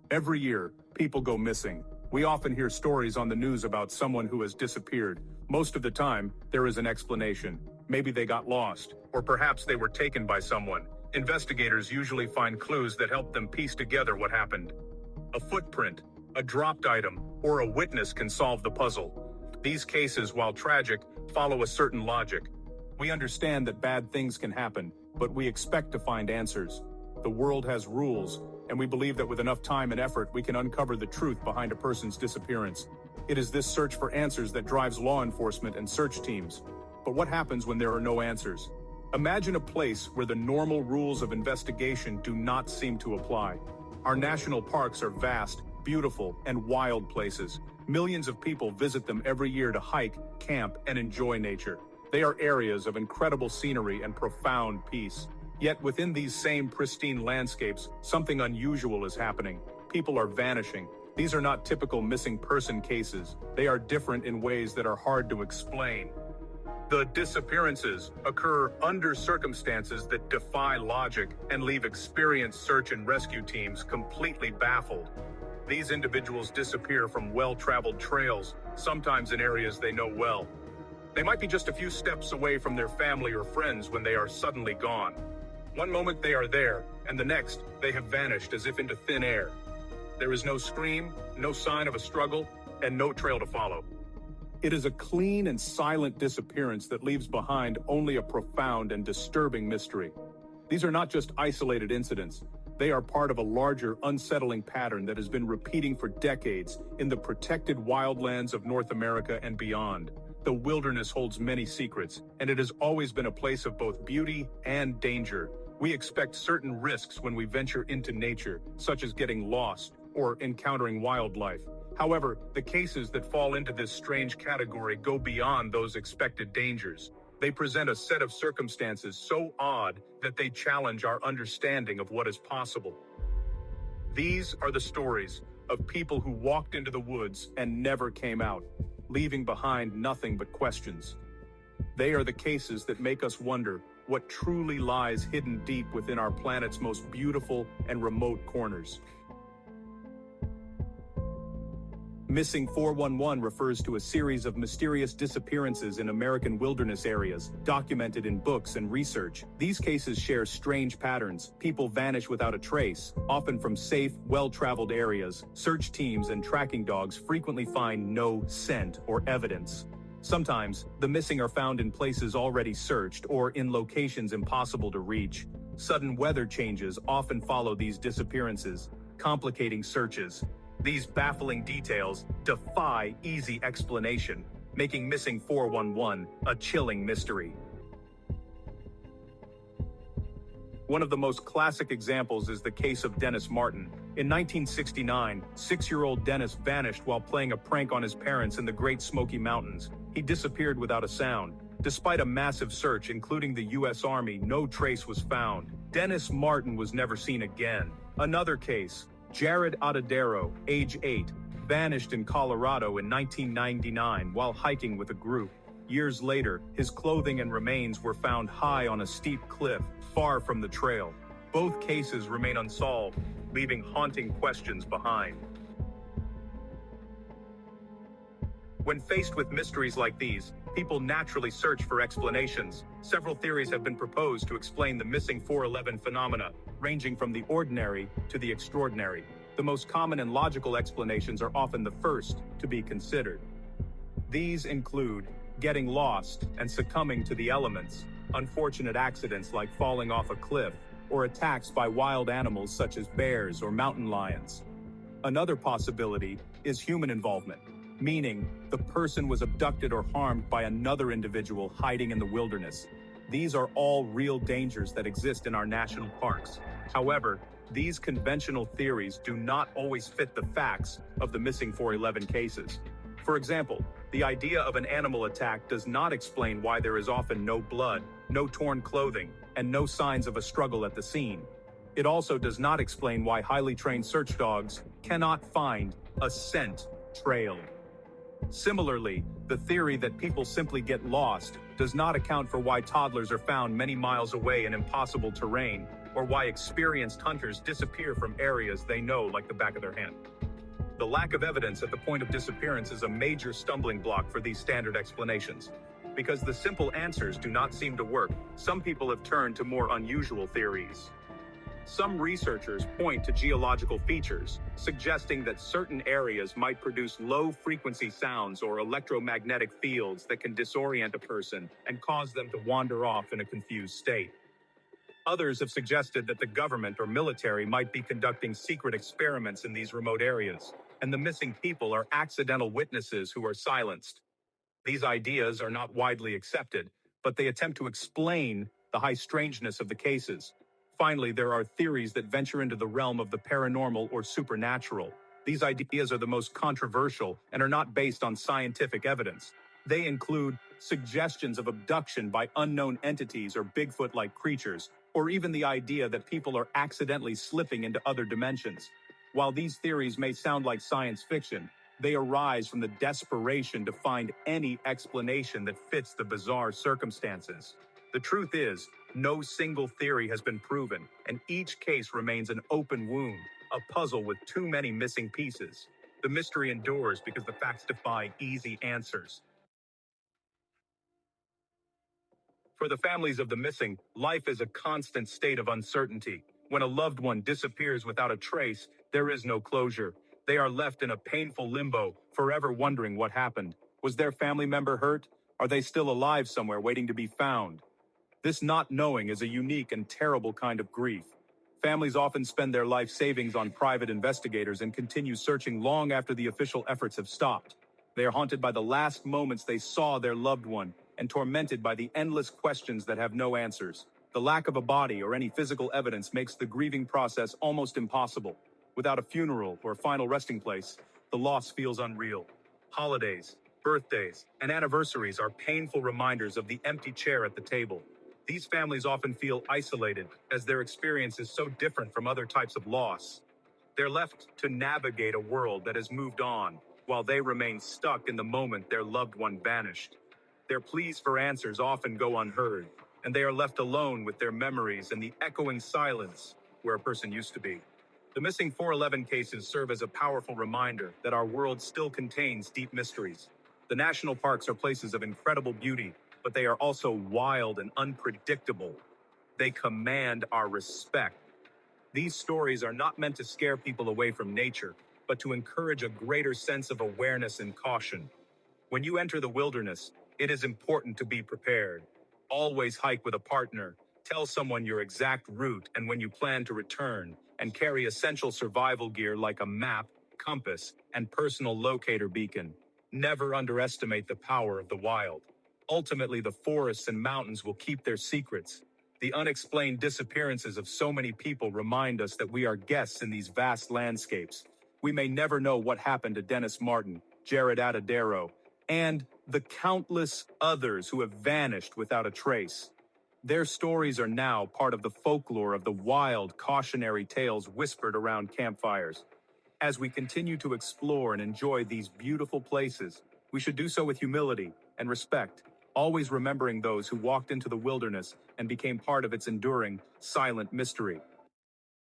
Every year, people go missing. We often hear stories on the news about someone who has disappeared. Most of the time, there is an explanation. Maybe they got lost, or perhaps they were taken by someone. Investigators usually find clues that help them piece together what happened. A footprint, a dropped item, or a witness can solve the puzzle. These cases, while tragic, follow a certain logic. We understand that bad things can happen, but we expect to find answers. The world has rules, and we believe that with enough time and effort, we can uncover the truth behind a person's disappearance. It is this search for answers that drives law enforcement and search teams. But what happens when there are no answers? Imagine a place where the normal rules of investigation do not seem to apply. Our national parks are vast, beautiful, and wild places. Millions of people visit them every year to hike, camp, and enjoy nature. They are areas of incredible scenery and profound peace. Yet within these same pristine landscapes, something unusual is happening. People are vanishing. These are not typical missing person cases. They are different in ways that are hard to explain. The disappearances occur under circumstances that defy logic and leave experienced search and rescue teams completely baffled. These individuals disappear from well-traveled trails, sometimes in areas they know well. They might be just a few steps away from their family or friends when they are suddenly gone. One moment they are there, and the next, they have vanished as if into thin air. There is no scream, no sign of a struggle, and no trail to follow. It is a clean and silent disappearance that leaves behind only a profound and disturbing mystery. These are not just isolated incidents. They are part of a larger, unsettling pattern that has been repeating for decades in the protected wildlands of North America and beyond. The wilderness holds many secrets, and it has always been a place of both beauty and danger. We expect certain risks when we venture into nature, such as getting lost or encountering wildlife. However, the cases that fall into this strange category go beyond those expected dangers. They present a set of circumstances so odd that they challenge our understanding of what is possible. These are the stories of people who walked into the woods and never came out, leaving behind nothing but questions. They are the cases that make us wonder what truly lies hidden deep within our planet's most beautiful and remote corners. Missing 411 refers to a series of mysterious disappearances in American wilderness areas, documented in books and research. These cases share strange patterns. People vanish without a trace, often from safe, well-traveled areas. Search teams and tracking dogs frequently find no scent or evidence. Sometimes, the missing are found in places already searched or in locations impossible to reach. Sudden weather changes often follow these disappearances, complicating searches. These baffling details defy easy explanation, making missing 411 a chilling mystery. One of the most classic examples is the case of Dennis Martin. In 1969, 6-year-old Dennis vanished while playing a prank on his parents in the Great Smoky Mountains. He disappeared without a sound. Despite a massive search, including the U.S. Army, no trace was found. Dennis Martin was never seen again. Another case, Jared Ottadero, age 8, vanished in Colorado in 1999 while hiking with a group. Years later, his clothing and remains were found high on a steep cliff, far from the trail. Both cases remain unsolved, leaving haunting questions behind. When faced with mysteries like these, people naturally search for explanations. Several theories have been proposed to explain the missing 411 phenomena, ranging from the ordinary to the extraordinary. The most common and logical explanations are often the first to be considered. These include getting lost and succumbing to the elements, unfortunate accidents like falling off a cliff, or attacks by wild animals such as bears or mountain lions. Another possibility is human involvement, meaning the person was abducted or harmed by another individual hiding in the wilderness. These are all real dangers that exist in our national parks. However, these conventional theories do not always fit the facts of the missing 411 cases. For example, the idea of an animal attack does not explain why there is often no blood, no torn clothing, and no signs of a struggle at the scene. It also does not explain why highly trained search dogs cannot find a scent trail. Similarly, the theory that people simply get lost does not account for why toddlers are found many miles away in impossible terrain, or why experienced hunters disappear from areas they know like the back of their hand. The lack of evidence at the point of disappearance is a major stumbling block for these standard explanations. Because the simple answers do not seem to work, some people have turned to more unusual theories. Some researchers point to geological features, suggesting that certain areas might produce low-frequency sounds or electromagnetic fields that can disorient a person and cause them to wander off in a confused state. Others have suggested that the government or military might be conducting secret experiments in these remote areas, and the missing people are accidental witnesses who are silenced. These ideas are not widely accepted, but they attempt to explain the high strangeness of the cases. Finally, there are theories that venture into the realm of the paranormal or supernatural. These ideas are the most controversial and are not based on scientific evidence. They include suggestions of abduction by unknown entities or Bigfoot-like creatures, or even the idea that people are accidentally slipping into other dimensions. While these theories may sound like science fiction, they arise from the desperation to find any explanation that fits the bizarre circumstances. The truth is, no single theory has been proven, and each case remains an open wound, a puzzle with too many missing pieces. The mystery endures because the facts defy easy answers. For the families of the missing, life is a constant state of uncertainty. When a loved one disappears without a trace, there is no closure. They are left in a painful limbo, forever wondering what happened. Was their family member hurt? Are they still alive somewhere waiting to be found? This not knowing is a unique and terrible kind of grief. Families often spend their life savings on private investigators and continue searching long after the official efforts have stopped. They are haunted by the last moments they saw their loved one and tormented by the endless questions that have no answers. The lack of a body or any physical evidence makes the grieving process almost impossible. Without a funeral or final resting place, the loss feels unreal. Holidays, birthdays, and anniversaries are painful reminders of the empty chair at the table. These families often feel isolated, as their experience is so different from other types of loss. They're left to navigate a world that has moved on, while they remain stuck in the moment their loved one vanished. Their pleas for answers often go unheard, and they are left alone with their memories and the echoing silence where a person used to be. The missing 411 cases serve as a powerful reminder that our world still contains deep mysteries. The national parks are places of incredible beauty, but they are also wild and unpredictable. They command our respect. These stories are not meant to scare people away from nature, but to encourage a greater sense of awareness and caution. When you enter the wilderness, it is important to be prepared. Always hike with a partner, tell someone your exact route and when you plan to return, and carry essential survival gear like a map, compass, and personal locator beacon. Never underestimate the power of the wild. Ultimately, the forests and mountains will keep their secrets. The unexplained disappearances of so many people remind us that we are guests in these vast landscapes. We may never know what happened to Dennis Martin, Jared Atadero, and the countless others who have vanished without a trace. Their stories are now part of the folklore of the wild, cautionary tales whispered around campfires. As we continue to explore and enjoy these beautiful places, we should do so with humility and respect, always remembering those who walked into the wilderness and became part of its enduring, silent mystery.